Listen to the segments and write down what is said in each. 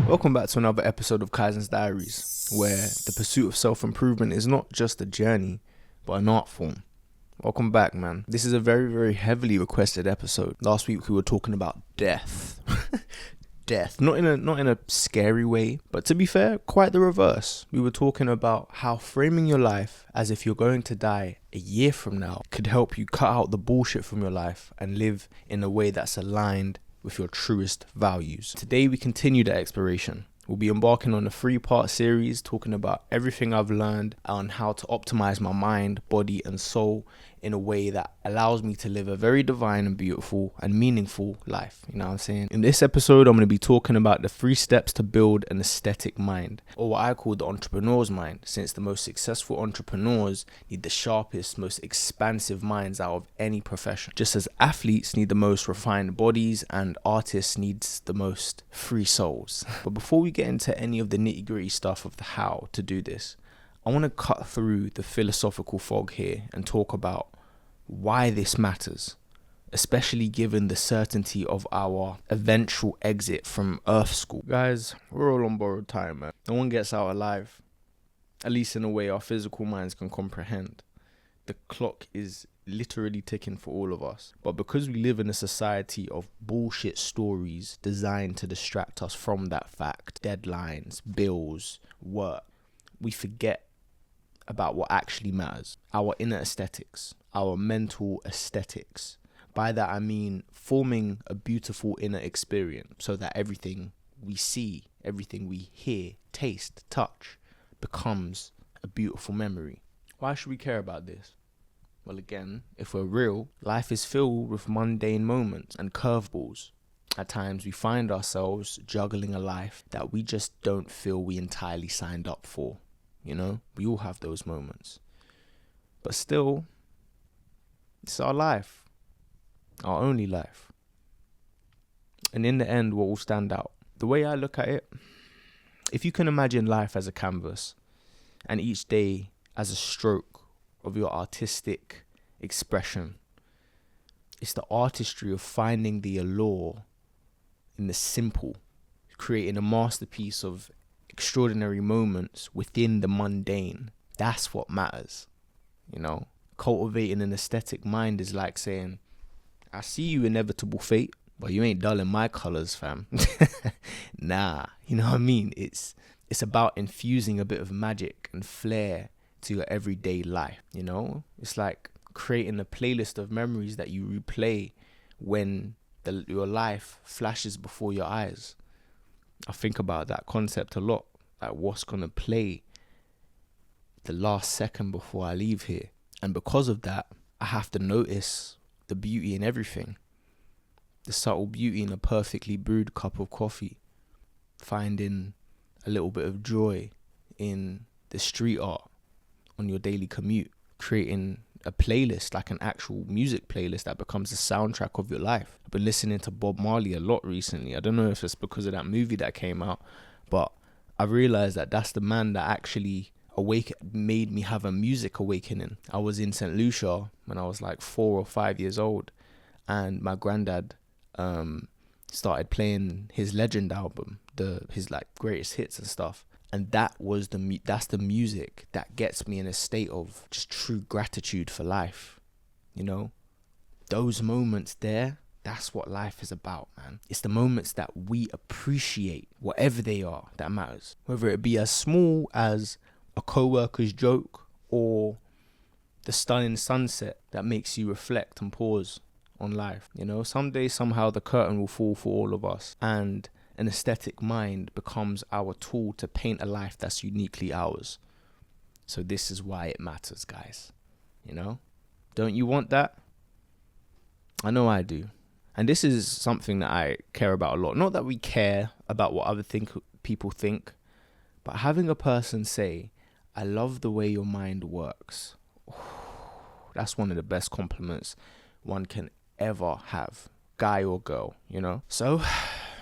Welcome back to another episode of Kaizen's Diaries, where the pursuit of self-improvement is not just a journey, but an art form. Welcome back, man. This is a very, very heavily requested episode. Last week we were talking about death. Death, not in a scary way, but to be fair, quite the reverse. We were talking about how framing your life as if you're going to die a year from now could help you cut out the bullshit from your life and live in a way that's aligned with your truest values. Today we continue that exploration. We'll be embarking on a 3-part series talking about everything I've learned on how to optimize my mind, body and soul in a way that allows me to live a very divine and beautiful and meaningful life. You know what I'm saying? In this episode, I'm going to be talking about the 3 steps to build an aesthetic mind, or what I call the entrepreneur's mind, since the most successful entrepreneurs need the sharpest, most expansive minds out of any profession. Just as athletes need the most refined bodies and artists needs the most free souls. But before we get into any of the nitty-gritty stuff of the how to do this, I want to cut through the philosophical fog here and talk about why this matters, especially given the certainty of our eventual exit from Earth School. Guys, we're all on borrowed time, man. No one gets out alive, at least in a way our physical minds can comprehend. The clock is literally ticking for all of us. But because we live in a society of bullshit stories designed to distract us from that fact, deadlines, bills, work, we forget about what actually matters. Our inner aesthetics, our mental aesthetics. By that I mean forming a beautiful inner experience so that everything we see, everything we hear, taste, touch becomes a beautiful memory. Why should we care about this? Well, again, if we're real, life is filled with mundane moments and curveballs. At times we find ourselves juggling a life that we just don't feel we entirely signed up for. You know, we all have those moments. But still, it's our life, our only life. And in the end, what will stand out? The way I look at it, if you can imagine life as a canvas and each day as a stroke of your artistic expression, it's the artistry of finding the allure in the simple, creating a masterpiece of extraordinary moments within the mundane. That's what matters. You know, cultivating an aesthetic mind is like saying, I see you, inevitable fate, but you ain't dulling my colors, fam. Nah, you know what I mean? It's about infusing a bit of magic and flair to your everyday life. You know, it's like creating a playlist of memories that you replay when your life flashes before your eyes. I think about that concept a lot, like what's going to play the last second before I leave here. And because of that, I have to notice the beauty in everything. The subtle beauty in a perfectly brewed cup of coffee. Finding a little bit of joy in the street art on your daily commute. Creating a playlist, like an actual music playlist that becomes the soundtrack of your life. I've been listening to Bob Marley a lot recently. I don't know if it's because of that movie that came out, but I realized that that's the man that actually made me have a music awakening. I was in St. Lucia when I was like 4 or 5 years old, and my granddad started playing his Legend album, his like greatest hits and stuff. And that's the music that gets me in a state of just true gratitude for life. You know, those moments there, that's what life is about, man. It's the moments that we appreciate, whatever they are, that matters. Whether it be as small as a co-worker's joke or the stunning sunset that makes you reflect and pause on life. You know, someday, somehow the curtain will fall for all of us, and an aesthetic mind becomes our tool to paint a life that's uniquely ours. So this is why it matters, guys. You know? Don't you want that? I know I do. And this is something that I care about a lot. Not that we care about what other people think, but having a person say, I love the way your mind works. That's one of the best compliments one can ever have, guy or girl, you know? So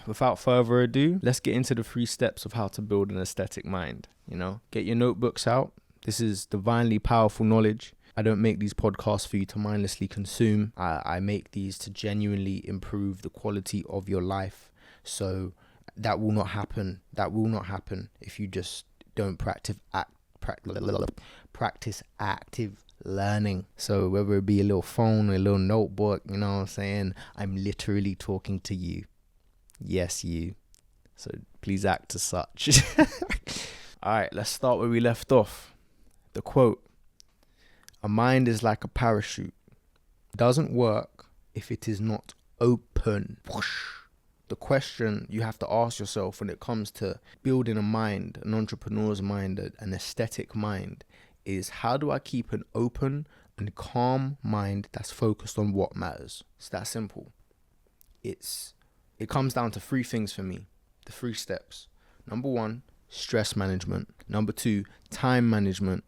without further ado, let's get into the 3 steps of how to build an aesthetic mind. You know, get your notebooks out. This is divinely powerful knowledge. I don't make these podcasts for you to mindlessly consume. I make these to genuinely improve the quality of your life. So that will not happen. That will not happen if you just don't practice active learning. So whether it be a little phone, a little notebook, you know what I'm saying? I'm literally talking to you. Yes, you. So please act as such. All right, let's start where we left off. The quote: "A mind is like a parachute. It doesn't work if it is not open." The question you have to ask yourself when it comes to building a mind, an entrepreneur's mind, an aesthetic mind, is how do I keep an open and calm mind that's focused on what matters? It's that simple. It comes down to three things for me, the 3 steps. Number 1, stress management. Number 2, time management.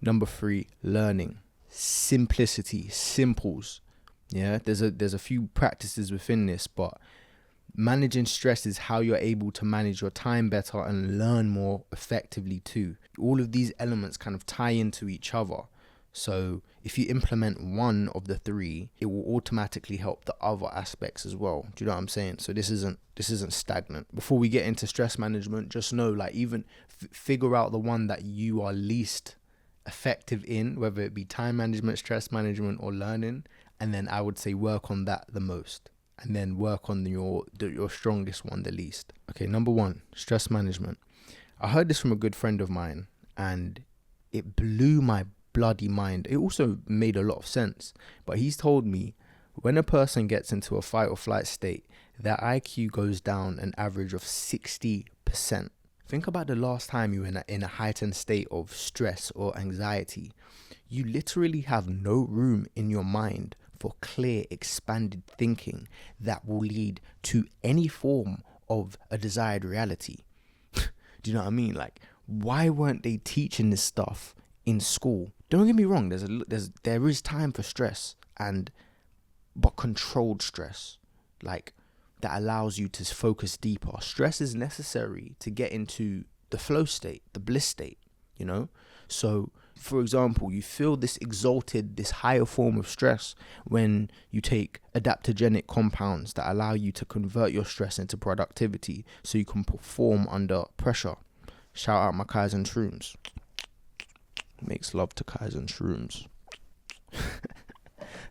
Number 3, learning. Simplicity, simples. Yeah, there's a few practices within this, but managing stress is how you're able to manage your time better and learn more effectively too. All of these elements kind of tie into each other. So if you implement one of the 3, it will automatically help the other aspects as well. Do you know what I'm saying? So this isn't stagnant. Before we get into stress management, just know, like, even figure out the one that you are least effective in, whether it be time management, stress management, or learning, and then I would say work on that the most, and then work on your strongest one the least. Okay, number 1, stress management. I heard this from a good friend of mine, and it blew my bloody mind. It also made a lot of sense, but he's told me when a person gets into a fight or flight state, their IQ goes down an average of 60%. Think about the last time you were in a heightened state of stress or anxiety. You literally have no room in your mind for clear, expanded thinking that will lead to any form of a desired reality. Do you know what I mean? Like, why weren't they teaching this stuff in school? Don't get me wrong, there is time for stress, but controlled stress, like, that allows you to focus deeper. Stress is necessary to get into the flow state, the bliss state, you know? So, for example, you feel this exalted, this higher form of stress when you take adaptogenic compounds that allow you to convert your stress into productivity so you can perform under pressure. Shout out my Kaizen Shrooms. Makes love to Kaizen Shrooms.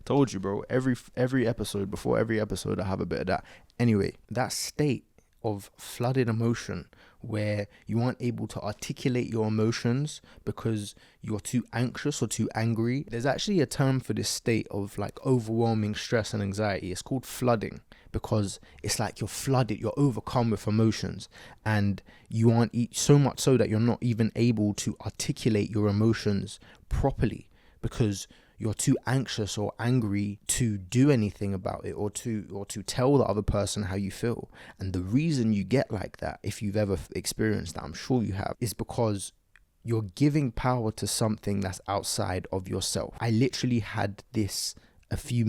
Told you, bro. Every episode, before every episode, I have a bit of that. Anyway, that state of flooded emotion where you aren't able to articulate your emotions because you're too anxious or too angry. There's actually a term for this state of like overwhelming stress and anxiety. It's called flooding, because it's like you're flooded, you're overcome with emotions, and you aren't so much so that you're not even able to articulate your emotions properly because you're too anxious or angry to do anything about it or to tell the other person how you feel. And the reason you get like that, if you've ever experienced that, I'm sure you have, is because you're giving power to something that's outside of yourself. I literally had this a few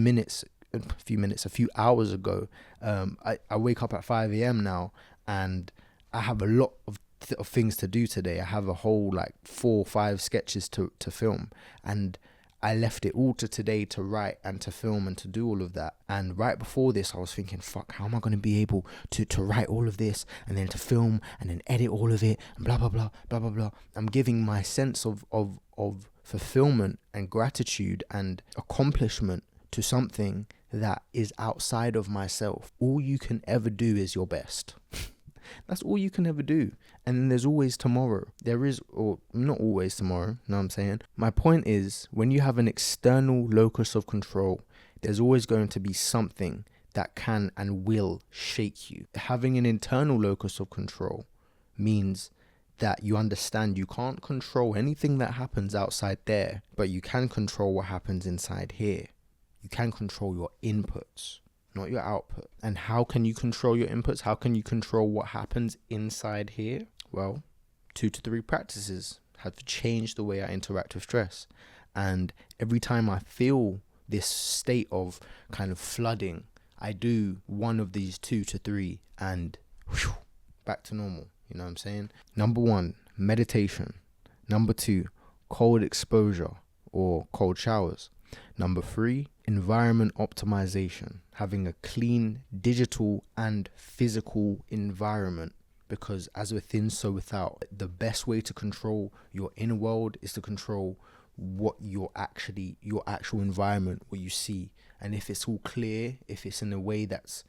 hours ago. I wake up at 5 a.m. now, and I have a lot of things to do today. I have a whole 4 or 5 sketches to film, and I left it all to today to write and to film and to do all of that. And right before this, I was thinking, fuck, how am I going to be able to write all of this and then to film and then edit all of it and blah, blah, blah, blah, blah, blah. I'm giving my sense of fulfillment and gratitude and accomplishment to something that is outside of myself. All you can ever do is your best. That's all you can ever do. And then there's always tomorrow. There is, or not always tomorrow, you know what I'm saying? My point is, when you have an external locus of control, there's always going to be something that can and will shake you. Having an internal locus of control means that you understand you can't control anything that happens outside there, but you can control what happens inside here. You can control your inputs, not your output. And how can you control your inputs? How can you control what happens inside here? Well, 2 to 3 practices have changed the way I interact with stress. And every time I feel this state of kind of flooding, I do one of these 2 to 3 and whew, back to normal. You know what I'm saying? Number 1, meditation. Number 2, cold exposure or cold showers. Number 3, environment optimization, having a clean digital and physical environment. Because as within, so without. The best way to control your inner world is to control what your actual environment, what you see. And if it's all clear, if it's in a way that's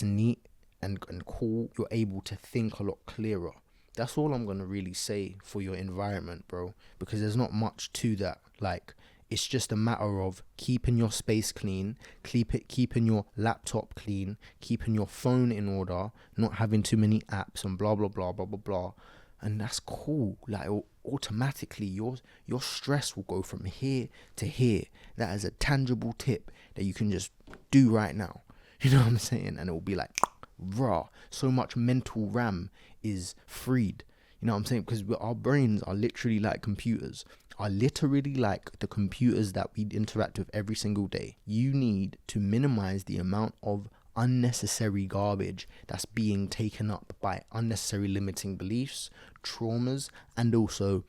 neat and cool, you're able to think a lot clearer. That's all I'm going to really say for your environment, bro, because there's not much to that. Like, it's just a matter of keeping your space clean, keeping your laptop clean, keeping your phone in order, not having too many apps and blah, blah, blah, blah, blah, blah. And that's cool. Like, automatically, your stress will go from here to here. That is a tangible tip that you can just do right now. You know what I'm saying? And it will be like, raw. So much mental RAM is freed. You know what I'm saying? Because our brains are literally like computers. Are literally like the computers that we interact with every single day. You need to minimize the amount of unnecessary garbage that's being taken up by unnecessary limiting beliefs, traumas, and also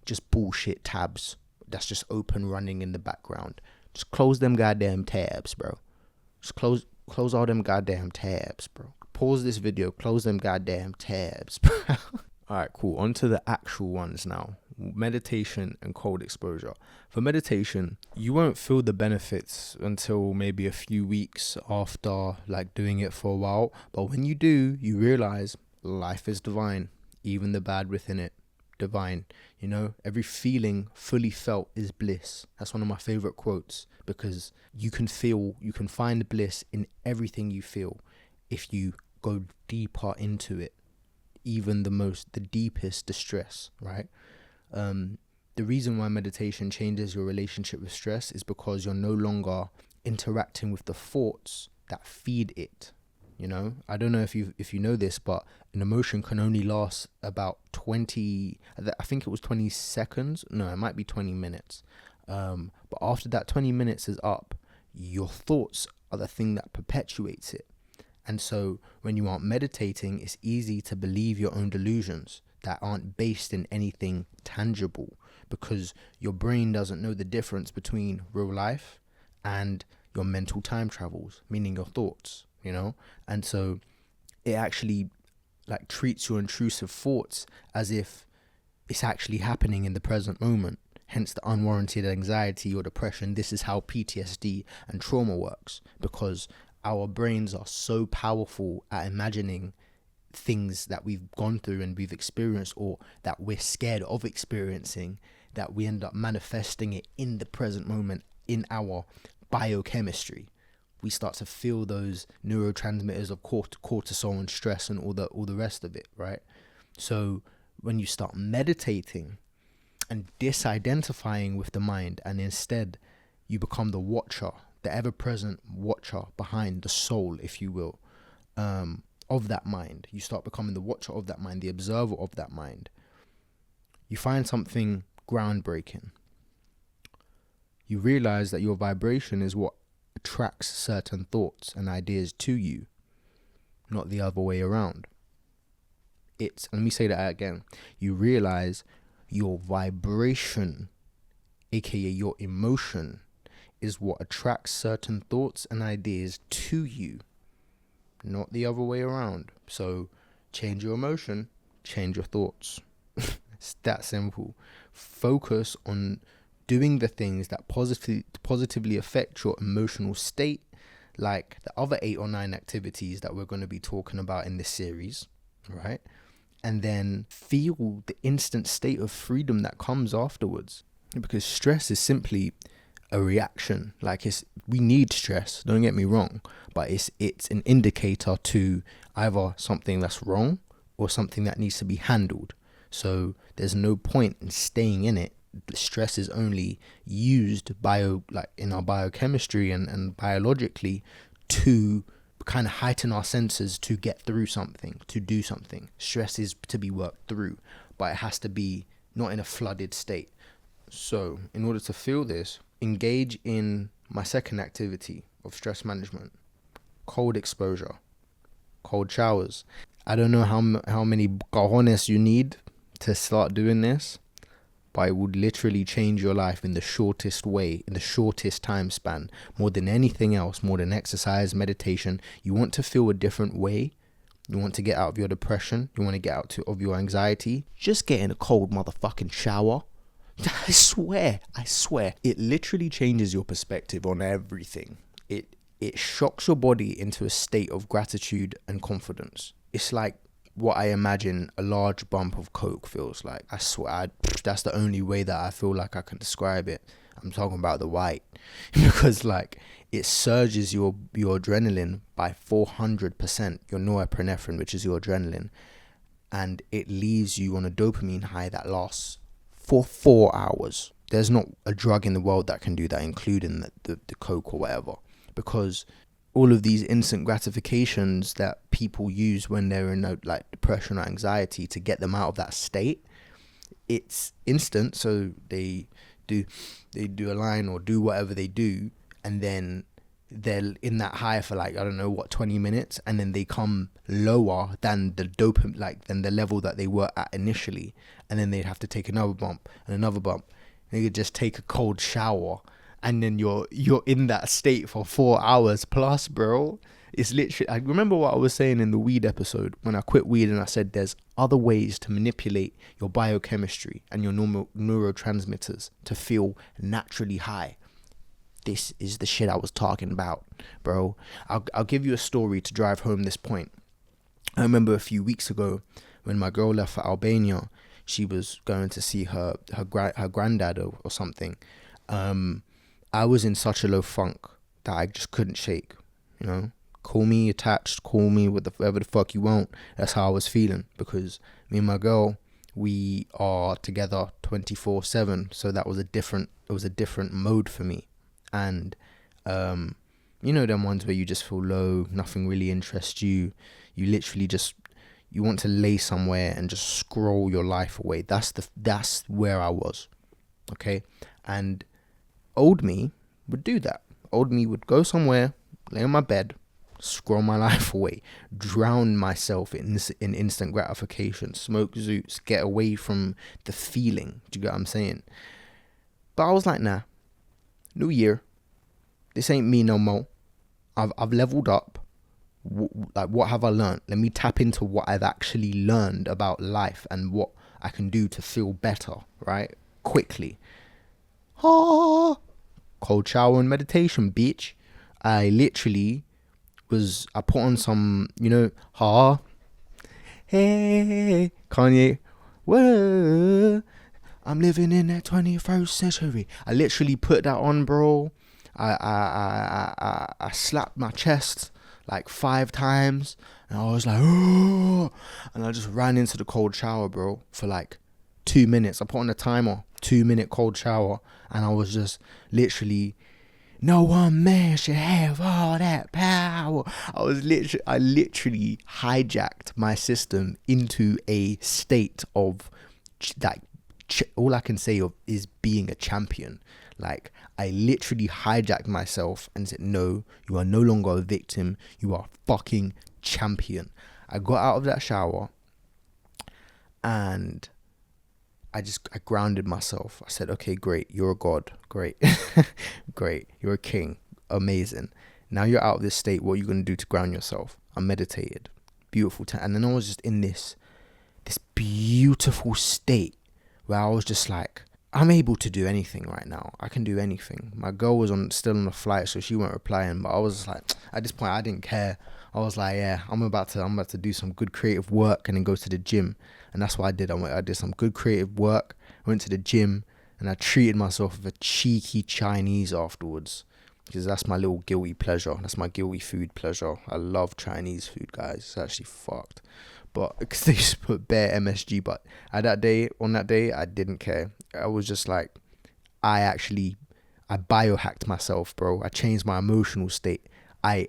just bullshit tabs that's just open running in the background. Just close them goddamn tabs, bro. Just close all them goddamn tabs, bro. Pause this video, close them goddamn tabs, bro. Alright, cool. On to the actual ones now. Meditation and cold exposure. For meditation, you won't feel the benefits until maybe a few weeks after like doing it for a while. But when you do, you realize life is divine, even the bad within it. Divine. You know, every feeling fully felt is bliss. That's one of my favorite quotes, because you can find bliss in everything you feel if you go deeper into it. Even the deepest distress, right? The reason why meditation changes your relationship with stress is because you're no longer interacting with the thoughts that feed it. You know, I don't know if you know this, but an emotion can only last about 20, I think it was 20 seconds. No, it might be 20 minutes. But after that 20 minutes is up, your thoughts are the thing that perpetuates it. And so when you aren't meditating, it's easy to believe your own delusions that aren't based in anything tangible, because your brain doesn't know the difference between real life and your mental time travels, meaning your thoughts, you know? And so it actually like treats your intrusive thoughts as if it's actually happening in the present moment. Hence the unwarranted anxiety or depression. This is how PTSD and trauma works, because our brains are so powerful at imagining things that we've gone through and we've experienced, or that we're scared of experiencing, that we end up manifesting it in the present moment in our biochemistry. We start to feel those neurotransmitters of cortisol and stress and all the rest of it, right? So when you start meditating and disidentifying with the mind, and instead you become the watcher, the ever-present watcher behind the soul, if you will, of that mind. You start becoming the watcher of that mind, the observer of that mind. You find something groundbreaking. You realize that your vibration is what attracts certain thoughts and ideas to you, not the other way around. Let me say that again. You realize your vibration, aka your emotion, is what attracts certain thoughts and ideas to you, not the other way around. So change your emotion, change your thoughts. It's that simple. Focus on doing the things that positively affect your emotional state, like the other 8 or 9 activities that we're going to be talking about in this series, right? And then feel the instant state of freedom that comes afterwards. Because stress is simply a reaction. Like, we need stress, don't get me wrong, but it's an indicator to either something that's wrong or something that needs to be handled. So there's no point in staying in it. The stress is only used in our biochemistry and biologically to kind of heighten our senses to get through something, to do something. Stress is to be worked through, but it has to be not in a flooded state. So in order to feel this, engage in my second activity of stress management: cold exposure, cold showers. I don't know how many cojones you need to start doing this, but it would literally change your life in the shortest way, in the shortest time span, more than anything else, more than exercise, meditation. You want to feel a different way. You want to get out of your depression. You want to get out of your anxiety. Just get in a cold motherfucking shower. I swear, it literally changes your perspective on everything. It shocks your body into a state of gratitude and confidence. It's like what I imagine a large bump of coke feels like. I swear, that's the only way that I feel like I can describe it. I'm talking about the white. Because like, it surges your adrenaline by 400%, your norepinephrine, which is your adrenaline. And it leaves you on a dopamine high that lasts for 4 hours. There's not a drug in the world that can do that, including the coke or whatever. Because all of these instant gratifications that people use when they're in like depression or anxiety to get them out of that state, it's instant. So they do a line or do whatever they do, and then they're in that high for like, I don't know what, 20 minutes, and then they come lower than the dopamine, like than the level that they were at initially, and then they'd have to take another bump and another bump. They could just take a cold shower, and then you're in that state for 4 hours plus, bro. It's literally, I remember what I was saying in the weed episode when I quit weed, and I said there's other ways to manipulate your biochemistry and your normal neurotransmitters to feel naturally high. This is the shit I was talking about, bro. I'll give you a story to drive home this point. I remember a few weeks ago when my girl left for Albania. She was going to see her granddad or something. I was in such a low funk that I just couldn't shake. You know, call me attached, call me whatever the fuck you want. That's how I was feeling, because me and my girl, we are together 24/7. So it was a different mode for me. And you know, them ones where you just feel low, nothing really interests you. You literally you want to lay somewhere and just scroll your life away. That's where I was. Okay. And old me would do that. Old me would go somewhere, lay on my bed, scroll my life away, drown myself in instant gratification, smoke zoots, get away from the feeling. Do you get what I'm saying? But I was like, nah, new year, this ain't me no more. I've leveled up. Like, what have I learned? Let me tap into what I've actually learned about life and what I can do to feel better, right? Quickly. Cold shower and meditation, bitch. I literally I put on some, you know, hey, Kanye, whoa, I'm living in that 21st century. I literally put that on, bro. I slapped my chest like 5 times, and I was like, oh, and I just ran into the cold shower, bro, for like 2 minutes. I put on a timer, 2-minute cold shower, and I was just no one man should have all that power. I literally hijacked my system into a state of like, all I can say is being a champion. Like, I literally hijacked myself and said, no, you are no longer a victim. You are a fucking champion. I got out of that shower and I grounded myself. I said, okay, great. You're a god. Great. Great. You're a king. Amazing. Now you're out of this state. What are you going to do to ground yourself? I meditated. Beautiful time. And then I was just in this beautiful state where I was just like, I'm able to do anything right now. I can do anything. My girl was still on the flight, so she weren't replying. But I was just like, at this point, I didn't care. I was like, yeah, I'm about to do some good creative work and then go to the gym. And that's what I did. I did some good creative work, went to the gym, and I treated myself with a cheeky Chinese afterwards, because that's my little guilty pleasure. That's my guilty food pleasure. I love Chinese food, guys. It's actually fucked. But because they just put bare MSG. But on that day, I didn't care. I was just like, I biohacked myself, bro. I changed my emotional state. I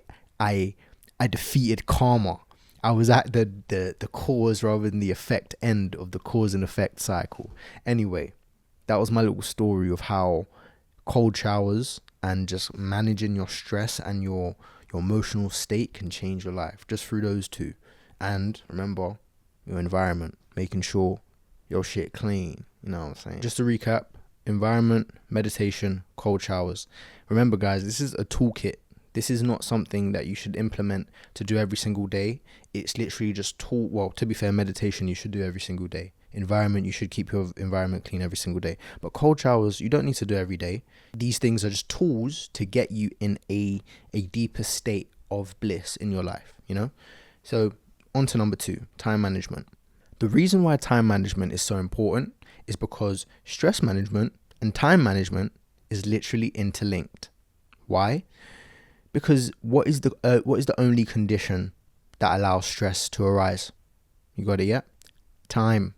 defeated karma. I was at the cause rather than the effect end of the cause and effect cycle. Anyway, that was my little story of how cold showers and just managing your stress and your emotional state can change your life just through those two. And remember, your environment, making sure your shit clean. You know what I'm saying? Just to recap, environment, meditation, cold showers. Remember, guys, this is a toolkit. This is not something that you should implement to do every single day. It's literally just well, to be fair, meditation you should do every single day. Environment, you should keep your environment clean every single day. But cold showers, you don't need to do every day. These things are just tools to get you in a deeper state of bliss in your life, you know? So on to number 2, time management. The reason why time management is so important is because stress management and time management is literally interlinked. Why? Because what is the only condition that allows stress to arise? You got it yet? Time.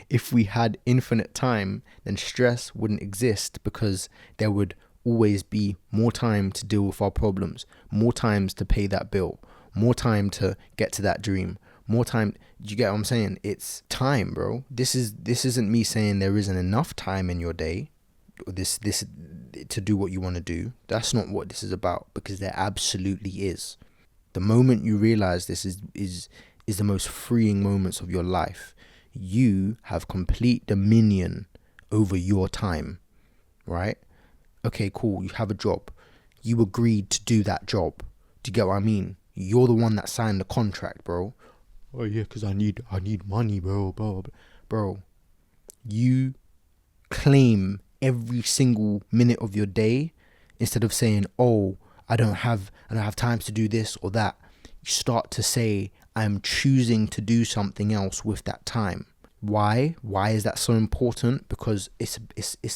If we had infinite time, then stress wouldn't exist, because there would always be more time to deal with our problems, more times to pay that bill, more time to get to that dream, more time. Do you get what I'm saying? It's time, bro. This isn't me saying there isn't enough time in your day, this to do what you want to do. That's not what this is about, because there absolutely is. The moment you realize this is the most freeing moments of your life. You have complete dominion over your time, right? Okay, cool. You have a job. You agreed to do that job. Do you get what I mean? You're the one that signed the contract, bro. Oh yeah, because I need money, bro. Bro, you claim every single minute of your day, instead of saying, oh, I don't have time to do this or that. You start to say, I'm choosing to do something else with that time. Why is that so important? Because it's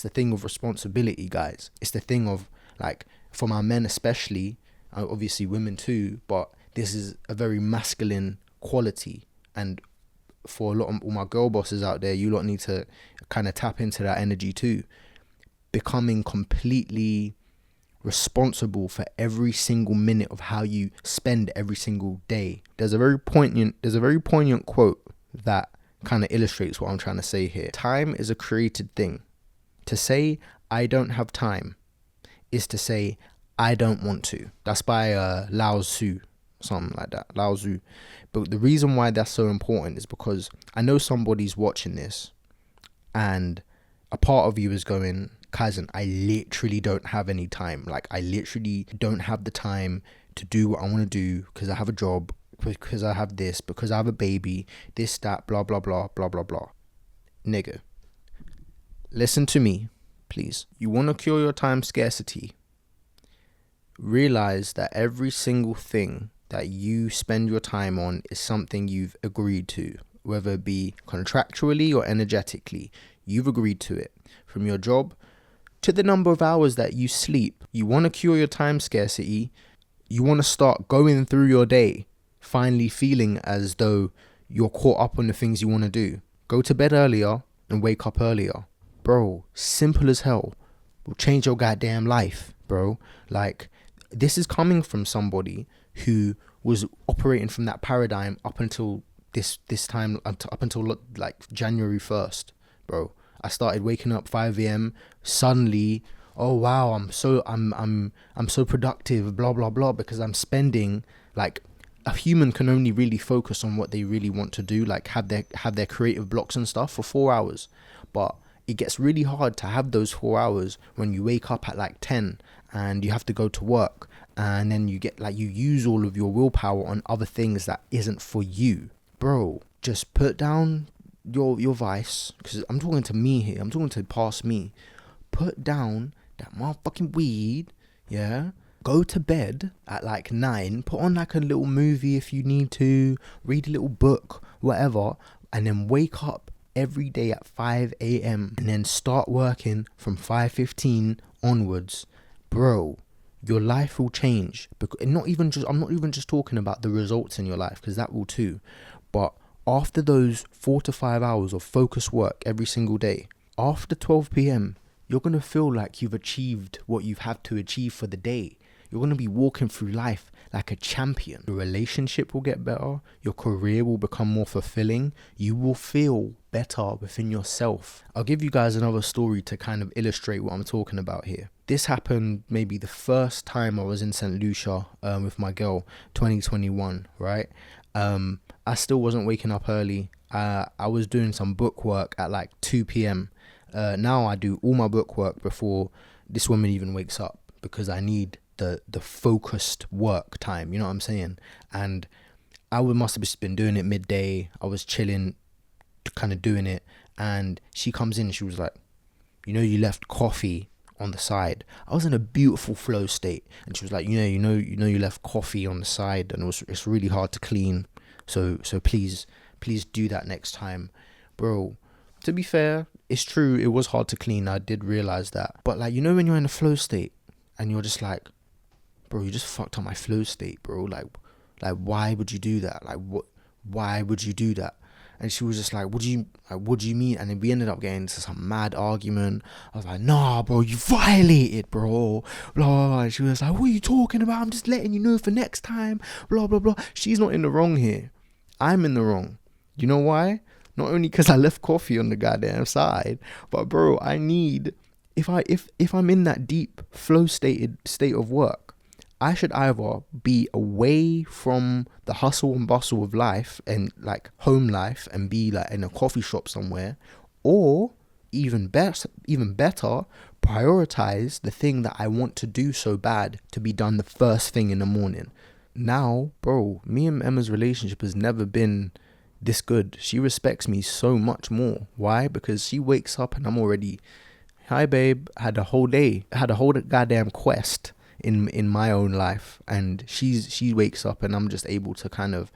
the thing of responsibility, guys. It's the thing of, like, for my men especially, obviously women too, but this is a very masculine quality. And for a lot of all my girl bosses out there, you lot need to kind of tap into that energy too. Becoming completely responsible for every single minute of how you spend every single day. There's a very poignant quote that kind of illustrates what I'm trying to say here. Time is a created thing. To say I don't have time is to say I don't want to. That's by Lao Tzu, something like that, Lao Tzu. But the reason why that's so important is because I know somebody's watching this, and a part of you is going, Kaizen, I literally don't have any time. Like, I literally don't have the time to do what I want to do, because I have a job, because I have this, because I have a baby, this, that, blah, blah, blah, blah, blah, blah. Nigga, listen to me, please. You want to cure your time scarcity? Realize that every single thing that you spend your time on is something you've agreed to, whether it be contractually or energetically. You've agreed to it. From your job to the number of hours that you sleep. You want to cure your time scarcity. You want to start going through your day finally feeling as though you're caught up on the things you want to do. Go to bed earlier and wake up earlier. Bro, simple as hell. Will change your goddamn life, bro. Like, this is coming from somebody who was operating from that paradigm up until this time, up until like January 1st, bro. I started waking up 5 a.m. Suddenly, oh wow, I'm so productive, blah blah blah, because I'm spending, like, a human can only really focus on what they really want to do, like have their creative blocks and stuff for 4 hours. But it gets really hard to have those 4 hours when you wake up at like 10 and you have to go to work, and then you get, like, you use all of your willpower on other things that isn't for you. Bro, just put down your vice, because I'm talking to me here, I'm talking to past me. Put down that motherfucking weed, yeah? Go to bed at like 9, put on like a little movie if you need to, read a little book, whatever, and then wake up every day at 5 a.m. and then start working from 5:15 onwards. Bro, your life will change. Because I'm not even just talking about the results in your life, because that will too, but after those 4 to 5 hours of focused work every single day, after 12 p.m, you're going to feel like you've achieved what you've had to achieve for the day. You're going to be walking through life like a champion. Your relationship will get better. Your career will become more fulfilling. You will feel better within yourself. I'll give you guys another story to kind of illustrate what I'm talking about here. This happened maybe the first time I was in St. Lucia with my girl, 2021, right? I still wasn't waking up early. I was doing some book work at like 2 p.m. Now I do all my book work before this woman even wakes up, because I need the focused work time, you know what I'm saying? And must have just been doing it midday. I was chilling, kind of doing it, and she comes in and she was like, you left coffee on the side. I was in a beautiful flow state, and she was like, you left coffee on the side, and it's really hard to clean. So please do that next time, bro. To be fair, it's true, it was hard to clean. I did realize that. But like, when you're in a flow state and you're just like, bro, you just fucked up my flow state, bro. Like why would you do that? Like, why would you do that? And she was just like, what do you mean? And then we ended up getting into some mad argument. I was like, nah, bro, you violated, bro. Blah, blah, blah. And she was like, what are you talking about? I'm just letting you know for next time. Blah, blah, blah. She's not in the wrong here. I'm in the wrong. You know why? Not only because I left coffee on the goddamn side, but bro, I need, if I'm in that deep flow state of work, I should either be away from the hustle and bustle of life and like home life and be like in a coffee shop somewhere, or even better, prioritize the thing that I want to do so bad to be done the first thing in the morning. Now, bro, me and Emma's relationship has never been this good. She respects me so much more. Why? Because she wakes up and I'm already, hi babe, had a whole goddamn quest in my own life, and she wakes up and I'm just able to kind of,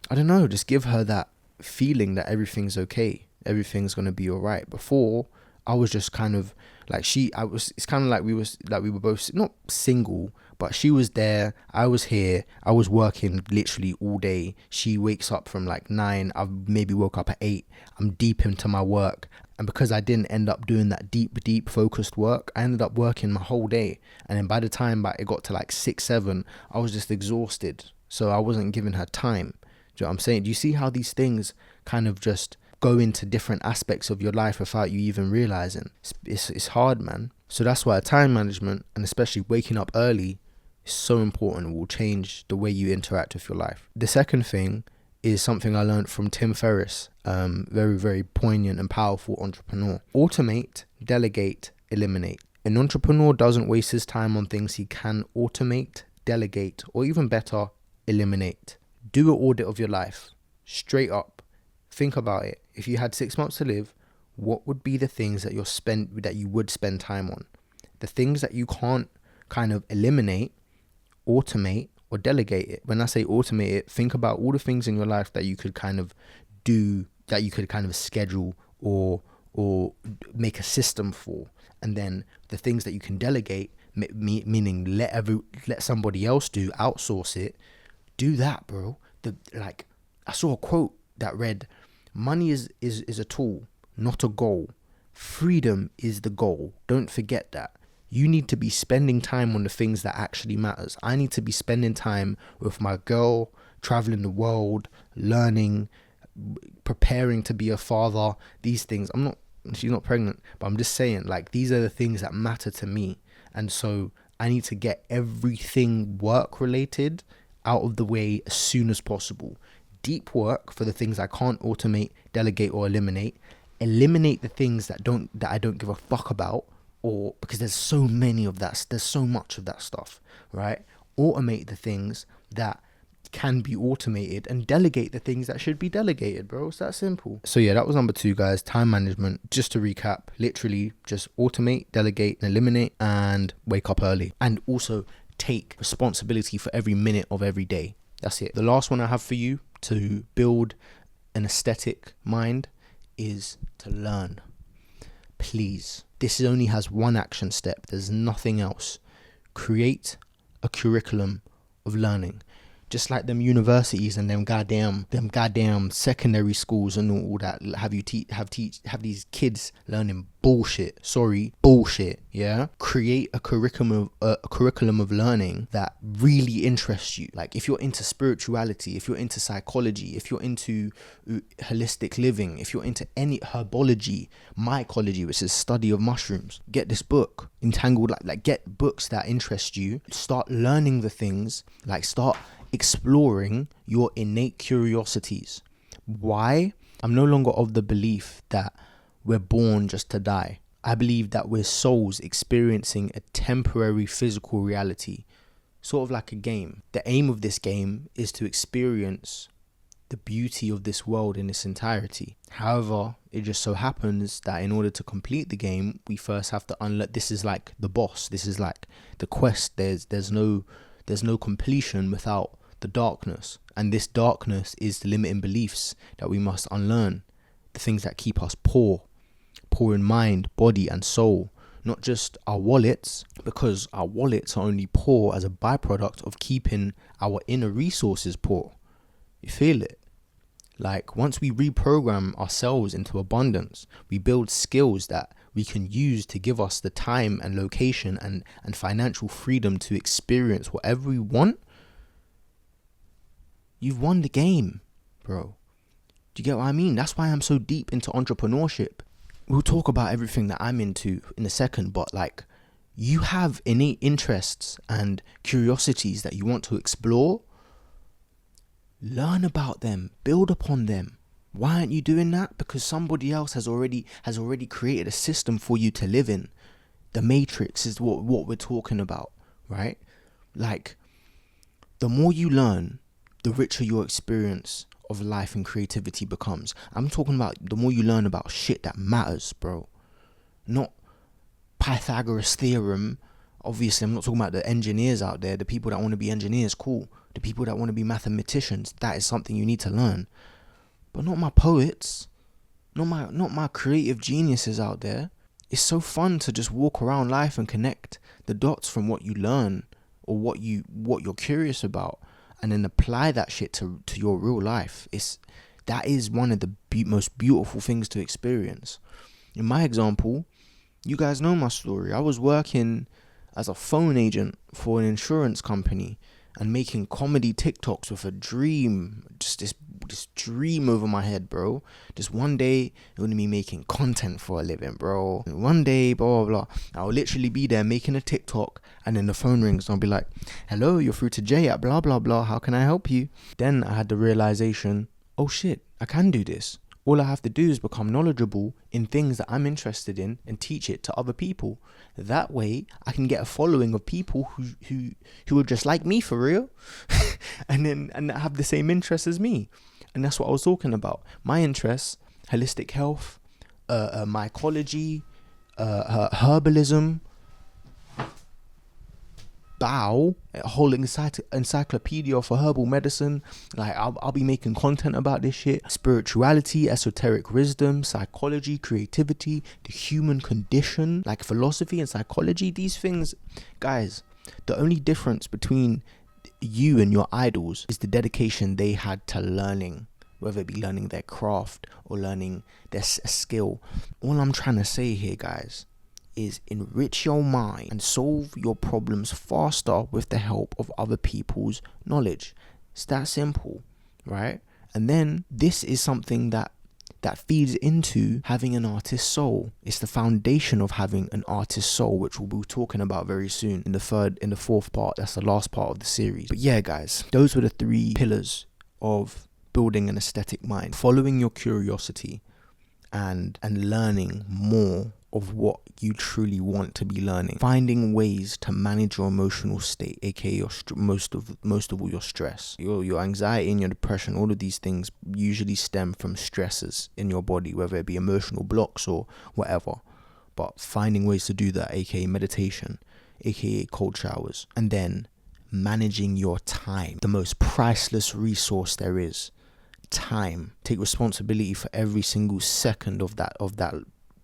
I don't know, just give her that feeling that everything's okay, everything's gonna be all right. Before, I was just kind of like, it's kind of like we were both not single, but she was there, I was here, I was working literally all day. She wakes up from like 9, I maybe woke up at 8, I'm deep into my work. And because I didn't end up doing that deep focused work, I ended up working my whole day. And then by the time it got to like 6, 7, I was just exhausted. So I wasn't giving her time. Do you know what I'm saying? Do you see how these things kind of just go into different aspects of your life without you even realizing? It's hard, man. So that's why time management, and especially waking up early, is so important. It will change the way you interact with your life. The second thing is something I learned from Tim Ferriss, very, very poignant and powerful entrepreneur. Automate, delegate, eliminate. An entrepreneur doesn't waste his time on things he can automate, delegate, or even better, eliminate. Do an audit of your life, straight up. Think about it. If you had 6 months to live, what would be the things that you would spend time on? The things that you can't kind of eliminate, automate, or delegate it. When I say automate it, think about all the things in your life that you could kind of do, that you could kind of schedule or make a system for. And then the things that you can delegate, meaning let somebody else do, outsource it. Do that, bro. I saw a quote that read, money is a tool, not a goal. Freedom is the goal. Don't forget that. You need to be spending time on the things that actually matters. I need to be spending time with my girl, traveling the world, learning, preparing to be a father. These things, she's not pregnant, but I'm just saying, like, these are the things that matter to me. And so I need to get everything work related out of the way as soon as possible. Deep work for the things I can't automate, delegate, or eliminate. Eliminate the things that I don't give a fuck about. Or because there's so much of that stuff, right? Automate the things that can be automated and delegate the things that should be delegated, bro. It's that simple. So yeah, that was number 2, guys. Time management. Just to recap, literally just automate, delegate, and eliminate, and wake up early. And also take responsibility for every minute of every day. That's it. The last one I have for you to build an aesthetic mind is to learn. Please. This only has one action step. There's nothing else. Create a curriculum of learning. Just like them universities and them goddamn secondary schools and all that have these kids learning bullshit. Yeah. Create a curriculum of learning that really interests you. Like if you're into spirituality, if you're into psychology, if you're into holistic living, if you're into any herbology, mycology, which is study of mushrooms, get this book. Entangled, like get books that interest you. Start learning the things. Like start exploring your innate curiosities. Why? I'm no longer of the belief that we're born just to die. I believe that we're souls experiencing a temporary physical reality, sort of like a game. The aim of this game is to experience the beauty of this world in its entirety. However, it just so happens that in order to complete the game, we first have to unlock. This is like the boss. This is like the quest. There's no completion without the darkness, and this darkness is the limiting beliefs that we must unlearn, the things that keep us poor in mind, body and soul, not just our wallets, because our wallets are only poor as a byproduct of keeping our inner resources poor. You feel it? Like once we reprogram ourselves into abundance, we build skills that we can use to give us the time and location and financial freedom to experience whatever we want. You've won the game, bro. Do you get what I mean? That's why I'm so deep into entrepreneurship. We'll talk about everything that I'm into in a second, but like you have innate interests and curiosities that you want to explore. Learn about them, build upon them. Why aren't you doing that? Because somebody else has already created a system for you to live in. The matrix is what we're talking about, right? Like the more you learn, the richer your experience of life and creativity becomes. I'm talking about the more you learn about shit that matters, bro. Not Pythagoras theorem. Obviously, I'm not talking about the engineers out there, the people that want to be engineers, cool. The people that want to be mathematicians, that is something you need to learn. But not my poets, not my creative geniuses out there. It's so fun to just walk around life and connect the dots from what you learn or what you're curious about, and then apply that shit to your real life. That is one of the most beautiful things to experience. In my example, you guys know my story. I was working as a phone agent for an insurance company and making comedy TikToks with a dream, just this dream over my head, bro. Just one day, I'm going to be making content for a living, bro. And one day, blah, blah, blah. I'll literally be there making a TikTok, and then the phone rings, and I'll be like, hello, you're through to Jay at blah, blah, blah. How can I help you? Then I had the realization, oh shit, I can do this. All I have to do is become knowledgeable in things that I'm interested in and teach it to other people. That way, I can get a following of people who are just like me for real, and have the same interests as me. And that's what I was talking about. My interests: holistic health, mycology, herbalism, a whole encyclopedia for herbal medicine. Like I'll be making content about this shit. Spirituality, esoteric wisdom, psychology, creativity, the human condition, like philosophy and psychology. These things, guys, the only difference between you and your idols is the dedication they had to learning, whether it be learning their craft or learning their skill. All I'm trying to say here, guys, is enrich your mind and solve your problems faster with the help of other people's knowledge. It's that simple, right? And then this is something that feeds into having an artist's soul. It's the foundation of having an artist's soul, which we'll be talking about very soon in the fourth part. That's the last part of the series. But yeah, guys, those were the 3 pillars of building an aesthetic mind: following your curiosity and learning more of what you truly want to be learning, finding ways to manage your emotional state, aka most of all your stress, your anxiety and your depression. All of these things usually stem from stresses in your body, whether it be emotional blocks or whatever. But finding ways to do that, aka meditation, aka cold showers, and then managing your time, the most priceless resource there is. Time. Take responsibility for every single second of that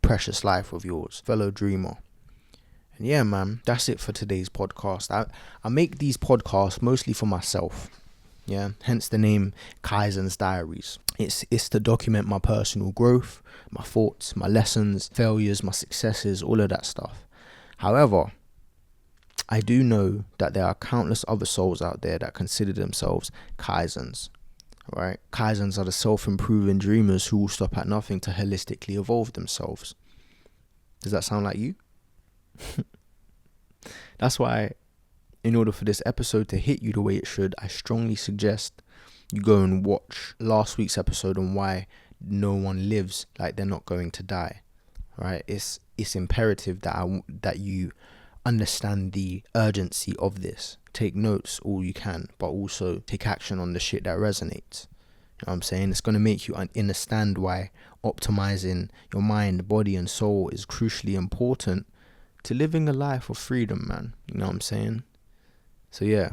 precious life of yours, fellow dreamer. And yeah, man, that's it for today's podcast. I make these podcasts mostly for myself. Yeah, hence the name Kaizen's Diaries. It's to document my personal growth, my thoughts, my lessons, failures, my successes, all of that stuff. However, I do know that there are countless other souls out there that consider themselves Kaizens, right? Kaizens are the self-improving dreamers who will stop at nothing to holistically evolve themselves. Does that sound like you? That's why, in order for this episode to hit you the way it should, I strongly suggest you go and watch last week's episode on why no one lives like they're not going to die. Right? It's imperative that you understand the urgency of this. Take notes all you can, but also take action on the shit that resonates. You know what I'm saying? It's going to make you understand why optimizing your mind, body, and soul is crucially important to living a life of freedom, man. You know what I'm saying? So yeah,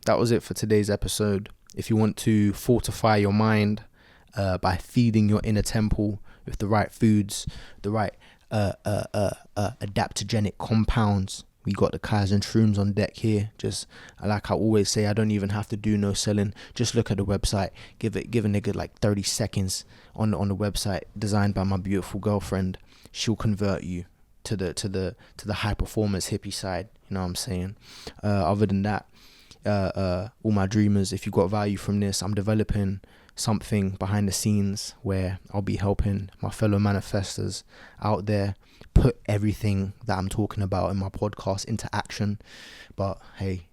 that was it for today's episode. If you want to fortify your mind by feeding your inner temple with the right foods, the right adaptogenic compounds, we got the Kaizen Shrooms on deck here. Just like I always say, I don't even have to do no selling. Just look at the website. Give a nigga like 30 seconds on the website, designed by my beautiful girlfriend. She'll convert you to the high performance hippie side. You know what I'm saying? Other than that, all my dreamers, if you got value from this, I'm developing something behind the scenes where I'll be helping my fellow manifestors out there put everything that I'm talking about in my podcast into action. But hey,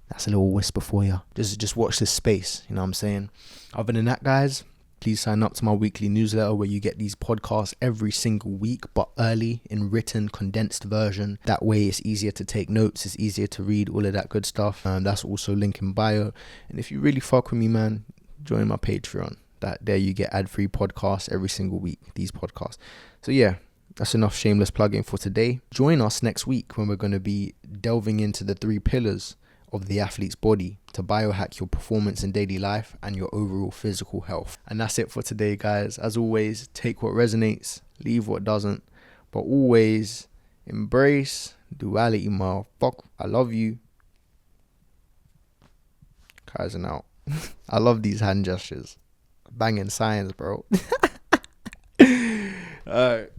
that's a little whisper for you. Just watch this space. You know what I'm saying? Other than that, guys, please sign up to my weekly newsletter where you get these podcasts every single week, but early in written, condensed version. That way it's easier to take notes, it's easier to read, all of that good stuff. That's also link in bio. And if you really fuck with me, man, join my Patreon. There you get ad-free podcasts every single week, these podcasts. So yeah, that's enough shameless plugging for today. Join us next week when we're going to be delving into the 3 pillars of the athlete's body to biohack your performance in daily life and your overall physical health. And that's it for today, guys. As always, take what resonates, leave what doesn't, but always embrace duality, motherfucker. I love you. Kaizen out. I love these hand gestures. Banging science, bro. Alright.